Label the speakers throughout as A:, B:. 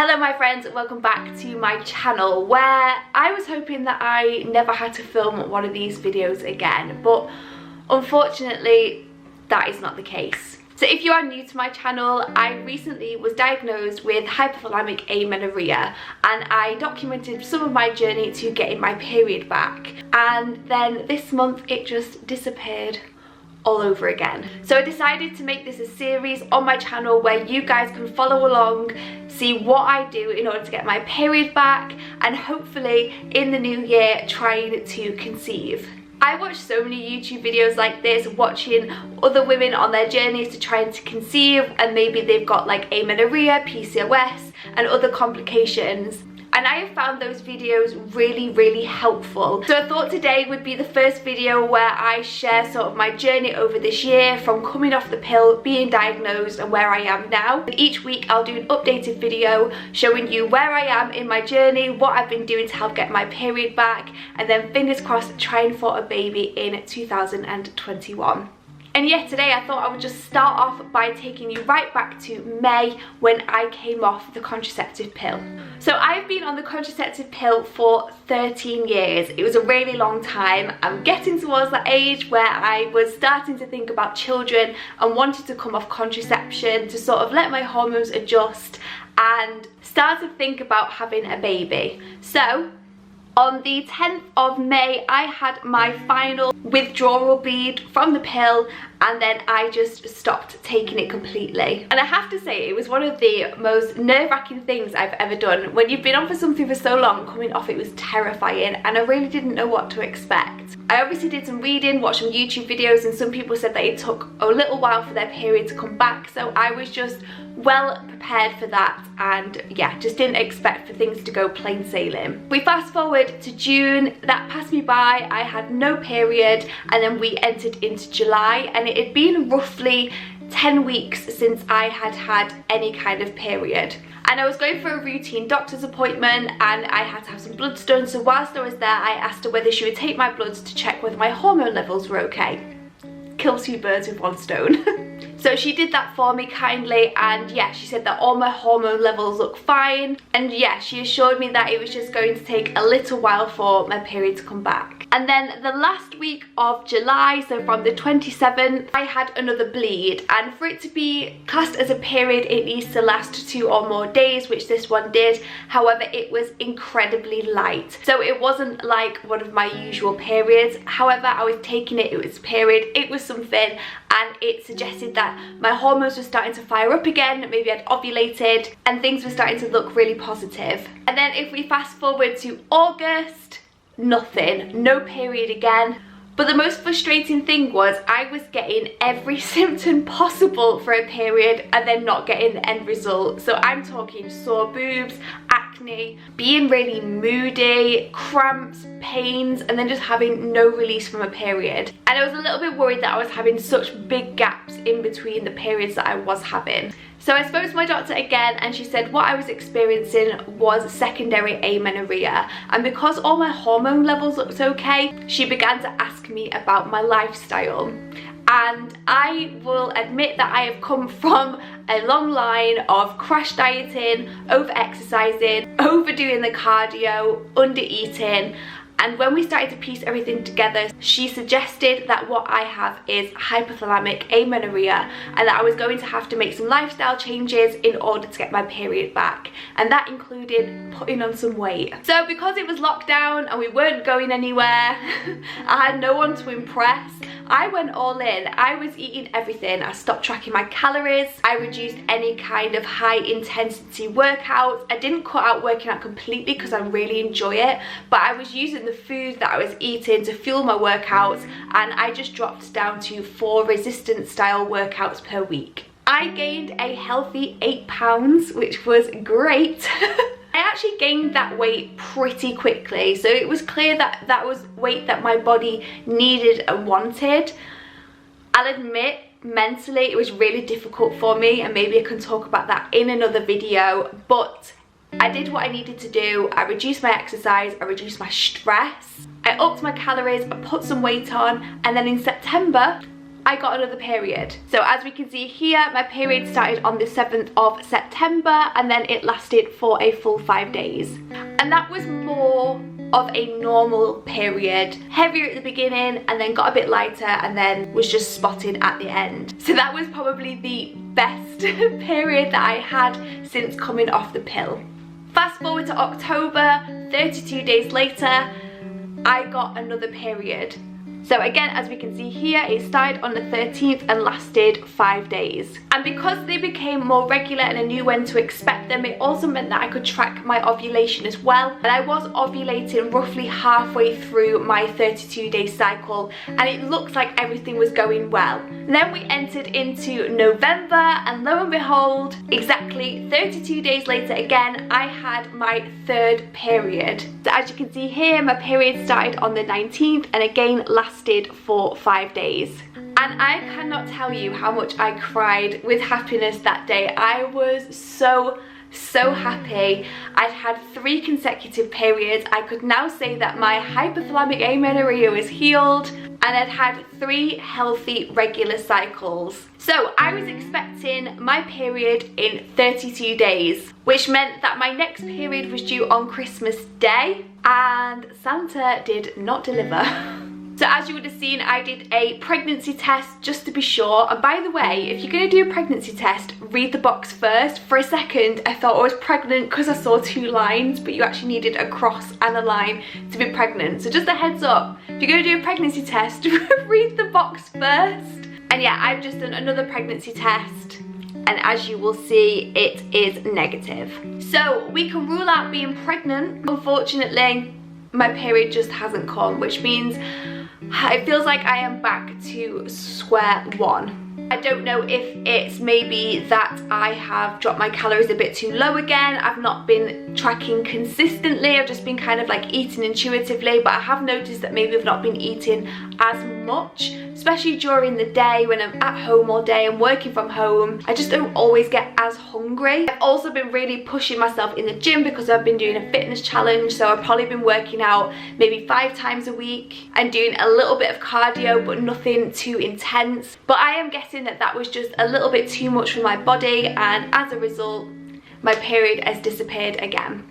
A: Hello my friends, welcome back to my channel, where I was hoping that I never had to film one of these videos again, but unfortunately that is not the case. So if you are new to my channel, I recently was diagnosed with hypothalamic amenorrhea, and I documented some of my journey to getting my period back, and then this month it just disappeared all over again. So I decided to make this a series on my channel where you guys can follow along, see what I do in order to get my period back, and hopefully in the new year trying to conceive. I watch so many YouTube videos like this, watching other women on their journeys to trying to conceive, and maybe they've got like amenorrhea, PCOS and other complications. And I have found those videos really helpful. So I thought today would be the first video where I share sort of my journey over this year, from coming off the pill, being diagnosed, and where I am now. And each week I'll do an updated video showing you where I am in my journey, what I've been doing to help get my period back, and then fingers crossed trying for a baby in 2021. And yet today I thought I would just start off by taking you right back to May, when I came off the contraceptive pill. So I've been on the contraceptive pill for 13 years. It was a really long time. I'm getting towards that age where I was starting to think about children and wanted to come off contraception to sort of let my hormones adjust and start to think about having a baby. So on the 10th of May, I had my final withdrawal bleed from the pill, and then I just stopped taking it completely. And I have to say, it was one of the most nerve-wracking things I've ever done. When you've been on for something for so long, coming off it was terrifying, and I really didn't know what to expect. I obviously did some reading, watched some YouTube videos, and some people said that it took a little while for their period to come back, so I was just well prepared for that, and yeah, just didn't expect for things to go plain sailing. We fast forward to June, that passed me by, I had no period, and then we entered into July, and it had been roughly 10 weeks since I had had any kind of period. And I was going for a routine doctor's appointment, and I had to have some bloods done, so whilst I was there I asked her whether she would take my bloods to check whether my hormone levels were okay. Kill two birds with one stone. So she did that for me kindly, and yeah, she said that all my hormone levels look fine, and yeah, she assured me that it was just going to take a little while for my period to come back. And then the last week of July, so from the 27th, I had another bleed, and for it to be classed as a period it needs to last 2 or more days, which this one did. However, it was incredibly light, so it wasn't like one of my usual periods. However, I was taking it, it was period, it was something, and it suggested that my hormones were starting to fire up again, maybe I'd ovulated, and things were starting to look really positive. And then if we fast forward to August, nothing, no period again. But the most frustrating thing was I was getting every symptom possible for a period and then not getting the end result. So I'm talking sore boobs, acne, being really moody, cramps, pains, and then just having no release from a period. And I was a little bit worried that I was having such big gaps in between the periods that I was having. So I spoke to my doctor again, and she said what I was experiencing was secondary amenorrhea, and because all my hormone levels looked okay, she began to ask me about my lifestyle. And I will admit that I have come from a long line of crash dieting, over exercising, overdoing the cardio, under eating. And when we started to piece everything together, she suggested that what I have is hypothalamic amenorrhea, and that I was going to have to make some lifestyle changes in order to get my period back. And that included putting on some weight. So because it was lockdown and we weren't going anywhere, I had no one to impress, I went all in. I was eating everything. I stopped tracking my calories. I reduced any kind of high intensity workouts. I didn't cut out working out completely because I really enjoy it, but I was using the food that I was eating to fuel my workouts, and I just dropped down to 4 resistance style workouts per week. I gained a healthy 8 pounds, which was great. I actually gained that weight pretty quickly, so it was clear that that was weight that my body needed and wanted. I'll admit, mentally it was really difficult for me, and maybe I can talk about that in another video, but I did what I needed to do. I reduced my exercise, I reduced my stress, I upped my calories, I put some weight on, and then in September, I got another period. So as we can see here, my period started on the 7th of September and then it lasted for a full 5 days. And that was more of a normal period, heavier at the beginning and then got a bit lighter and then was just spotted at the end. So that was probably the best period that I had since coming off the pill. Fast forward to October, 32 days later, I got another period. So again, as we can see here, it started on the 13th and lasted 5 days. And because they became more regular and I knew when to expect them, it also meant that I could track my ovulation as well. And I was ovulating roughly halfway through my 32-day cycle and it looked like everything was going well. And then we entered into November and lo and behold, exactly 32 days later again, I had my 3rd period. So as you can see here, my period started on the 19th and again lasted for 5 days. And I cannot tell you how much I cried with happiness that day. I was so happy. I'd had 3 consecutive periods. I could now say that my hypothalamic amenorrhea was healed and I'd had 3 healthy regular cycles. So I was expecting my period in 32 days, which meant that my next period was due on Christmas Day and Santa did not deliver. So as you would have seen, I did a pregnancy test just to be sure. And by the way, if you're going to do a pregnancy test, read the box first. For a second, I thought I was pregnant because I saw 2 lines, but you actually needed a cross and a line to be pregnant. So just a heads up, if you're going to do a pregnancy test, read the box first. And yeah, I've just done another pregnancy test. And as you will see, it is negative. So we can rule out being pregnant. Unfortunately, my period just hasn't come, which means it feels like I am back to square one. I don't know if it's maybe that I have dropped my calories a bit too low again. I've not been tracking consistently. I've just been kind of like eating intuitively, but I have noticed that maybe I've not been eating as much, especially during the day when I'm at home all day and working from home. I just don't always get as hungry. I've also been really pushing myself in the gym because I've been doing a fitness challenge, so I've probably been working out maybe 5 times a week and doing a little bit of cardio but nothing too intense. But I am guessing that that was just a little bit too much for my body, and as a result my period has disappeared again.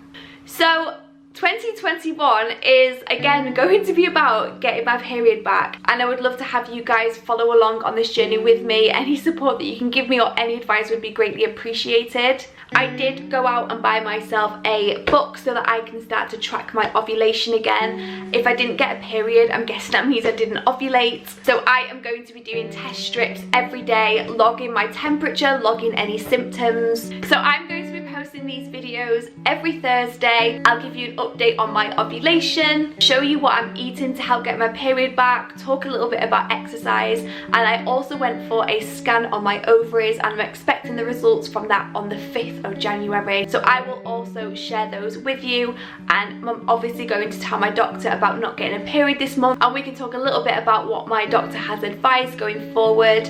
A: So 2021 is again going to be about getting my period back, and I would love to have you guys follow along on this journey with me. Any support that you can give me or any advice would be greatly appreciated. I did go out and buy myself a book so that I can start to track my ovulation again. If I didn't get a period, I'm guessing that means I didn't ovulate. So I am going to be doing test strips every day, logging my temperature, logging any symptoms. So I'm going to be posting these videos every Thursday. I'll give you an update on my ovulation, show you what I'm eating to help get my period back, talk a little bit about exercise, and I also went for a scan on my ovaries and I'm expecting the results from that on the 5th of January. So I will also share those with you, and I'm obviously going to tell my doctor about not getting a period this month, and we can talk a little bit about what my doctor has advised going forward.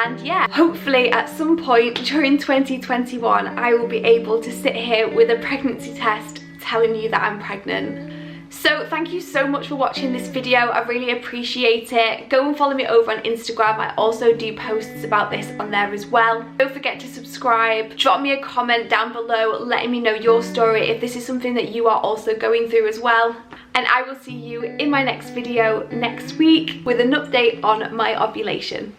A: And yeah, hopefully at some point during 2021 I will be able to sit here with a pregnancy test telling you that I'm pregnant. So thank you so much for watching this video. I really appreciate it. Go and follow me over on Instagram. I also do posts about this on there as well. Don't forget to subscribe. Drop me a comment down below letting me know your story if this is something that you are also going through as well. And I will see you in my next video next week with an update on my ovulation.